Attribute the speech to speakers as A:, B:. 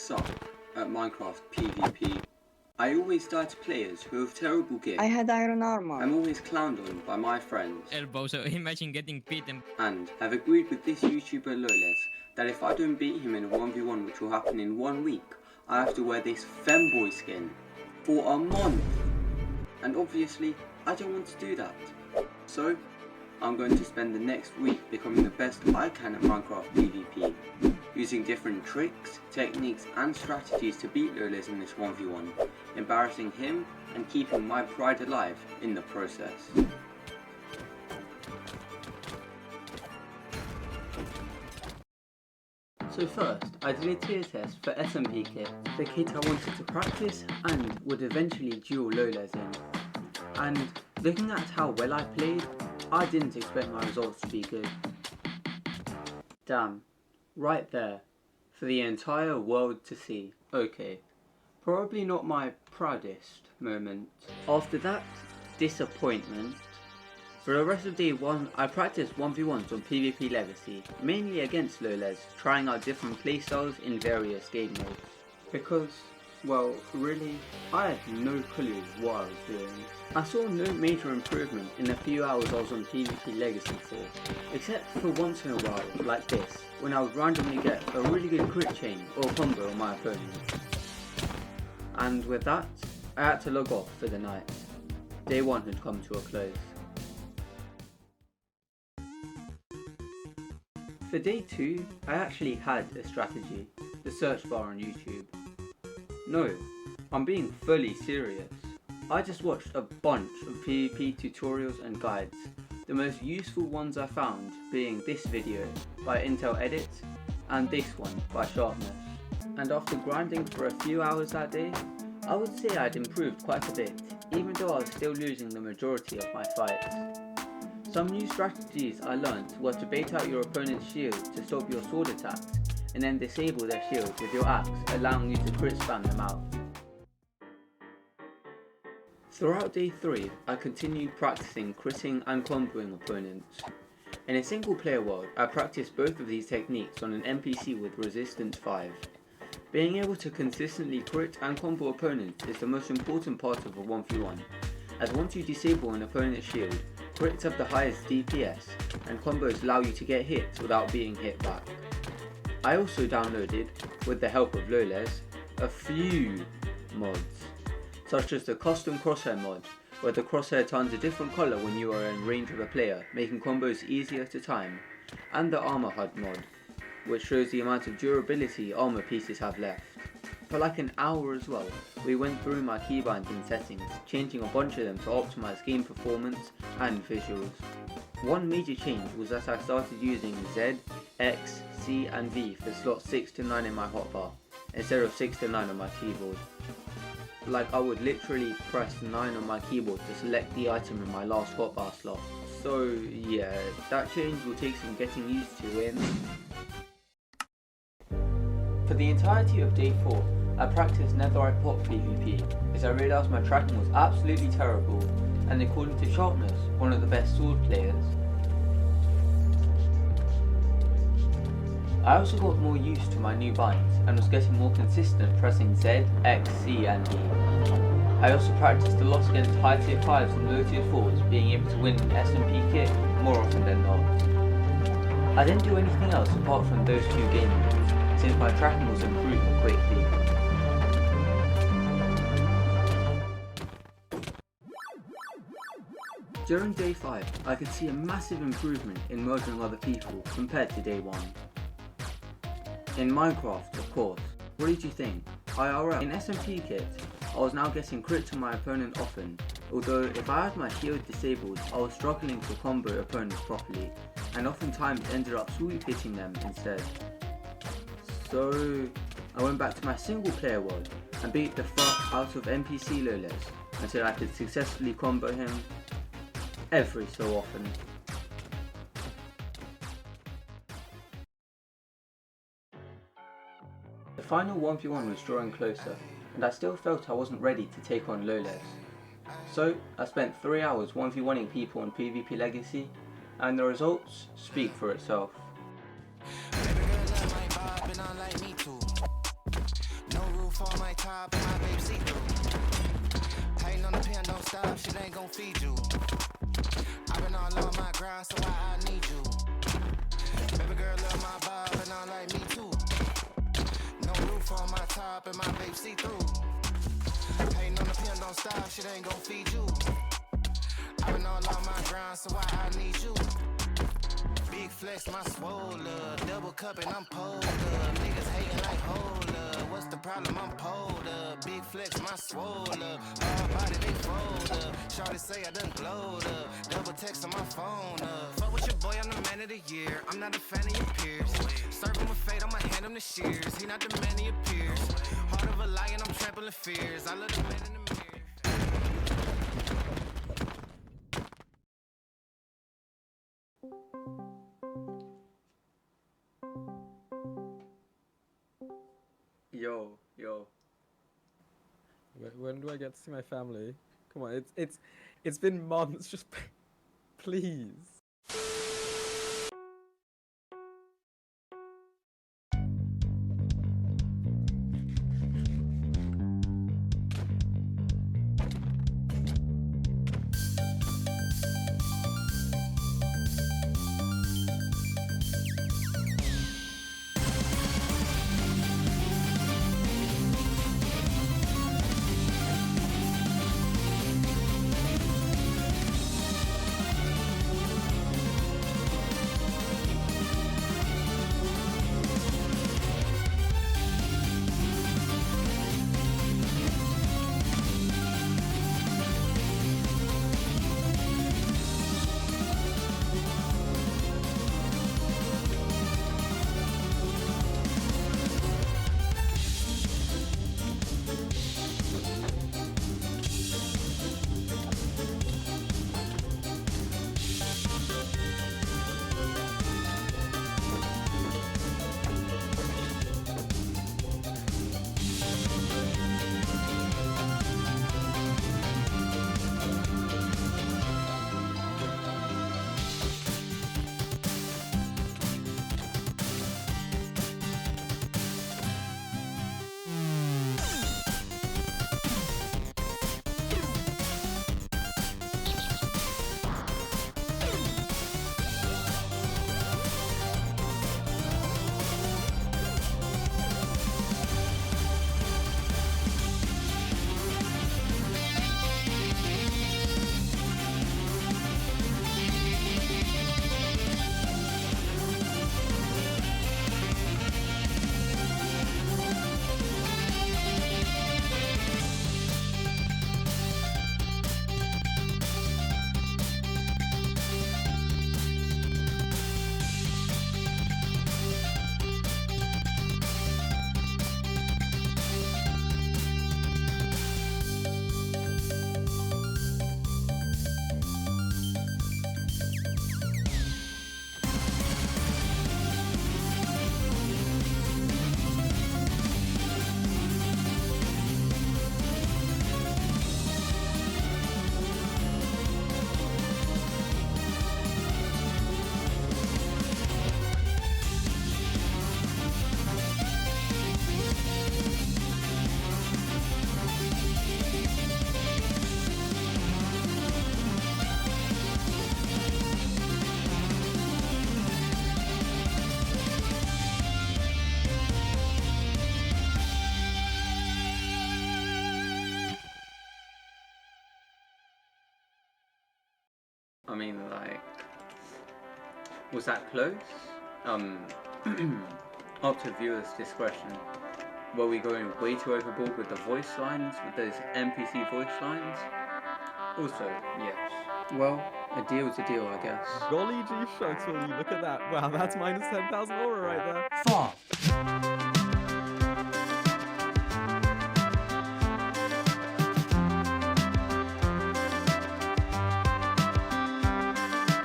A: suck at Minecraft PVP. I always die to players who have terrible gear.
B: I had iron armor.
A: I'm always clowned on by my friends.
C: Elbow, so imagine getting beaten.
A: And have agreed with this YouTuber Loles that if I don't beat him in a 1v1, which will happen in 1 week, I have to wear this femboy skin for a month. And obviously, I don't want to do that. So, I'm going to spend the next week becoming the best I can at Minecraft PvP, using different tricks, techniques and strategies to beat Loles in this 1v1, embarrassing him and keeping my pride alive in the process. So first, I did a tier test for SMP kit, the kit I wanted to practice and would eventually duel Loles in. And looking at how well I played, I didn't expect my results to be good. Damn, right there, for the entire world to see. Okay, probably not my proudest moment. After that, disappointment. For the rest of day 1, I practiced 1v1s on PvP Legacy, mainly against Loles, trying out different playstyles in various game modes. Because, well, really, I had no clue what I was doing. I saw no major improvement in the few hours I was on PvP Legacy for, except for once in a while, like this, when I would randomly get a really good crit chain or combo on my opponent. And with that, I had to log off for the night. Day 1 had come to a close. For day 2, I actually had a strategy, the search bar on YouTube. No, I'm being fully serious. I just watched a bunch of PvP tutorials and guides, the most useful ones I found being this video by Intel Edit and this one by Sharpness. And after grinding for a few hours that day, I would say I'd improved quite a bit, even though I was still losing the majority of my fights. Some new strategies I learnt were to bait out your opponent's shield to stop your sword attacks, and then disable their shield with your axe, allowing you to crit spam them out. Throughout day 3, I continued practicing critting and comboing opponents. In a single player world, I practiced both of these techniques on an NPC with resistance 5. Being able to consistently crit and combo opponents is the most important part of a 1v1, as once you disable an opponent's shield, crits have the highest DPS, and combos allow you to get hit without being hit back. I also downloaded, with the help of Loles, a few mods, such as the custom crosshair mod, where the crosshair turns a different colour when you are in range of a player, making combos easier to time, and the armor HUD mod, which shows the amount of durability armor pieces have left. For like an hour as well, we went through my keybinds and settings, changing a bunch of them to optimize game performance and visuals. One major change was that I started using Z, X, C and V for slots 6 to 9 in my hotbar, instead of 6 to 9 on my keyboard. Like I would literally press 9 on my keyboard to select the item in my last hotbar slot. So yeah, that change will take some getting used to in. For the entirety of day 4, I practiced Netherite PVP, as I realised my tracking was absolutely terrible, and according to Sharpness, one of the best sword players. I also got more used to my new binds, and was getting more consistent pressing Z, X, C and E. I also practiced a lot against high tier 5s and low tier 4s, being able to win an SMP kit more often than not. I didn't do anything else apart from those 2 game modes, since my tracking was improving quickly. During day 5, I could see a massive improvement in murdering other people compared to day 1. In Minecraft, of course. What did you think? IRL. In SMP kit, I was now getting crit to my opponent often, although if I had my shield disabled, I was struggling to combo opponents properly, and oftentimes ended up sweep hitting them instead. So I went back to my single player world and beat the fuck out of NPC Loles until I could successfully combo him every so often. The final 1v1 was drawing closer, and I still felt I wasn't ready to take on Loles. So I spent 3 hours 1v1ing people on PvP Legacy, and the results speak for itself.
B: roof on my top and my babe see through. Hating on the pen, don't stop, shit ain't gon' feed you. I've been all on my grind, so I need you. Baby girl love my vibe and I like me too. No roof on my top and my babe see through. Hating on the pen, don't stop, shit ain't gon' feed you. I've been all on my grind, so I need you. Big flex, my swole up. Double cup and I'm pulled up. Niggas hating like hold up. What's the problem? I'm pulled up. Big flex, my swole up. Hard body, they fold up. Shawty say I done glowed up. Double text on my phone up. Fuck with your boy, I'm the man of the year. I'm not a fan of your peers. Serve him with fate, I'ma hand him the shears. He not the man he appears. Heart of a lion, I'm trampling fears. I love the man in the mirror.
A: Yo.
D: When do I get to see my family? Come on, it's been months. Just please.
A: I mean, like, was that close? Up to viewers' discretion. Were we going way too overboard with the voice lines, with those NPC voice lines? Also, yes. Well, a deal's a deal, I guess.
D: Golly gee shucks, will you look at that? Wow, that's minus 10,000 aura right there.
E: Fall.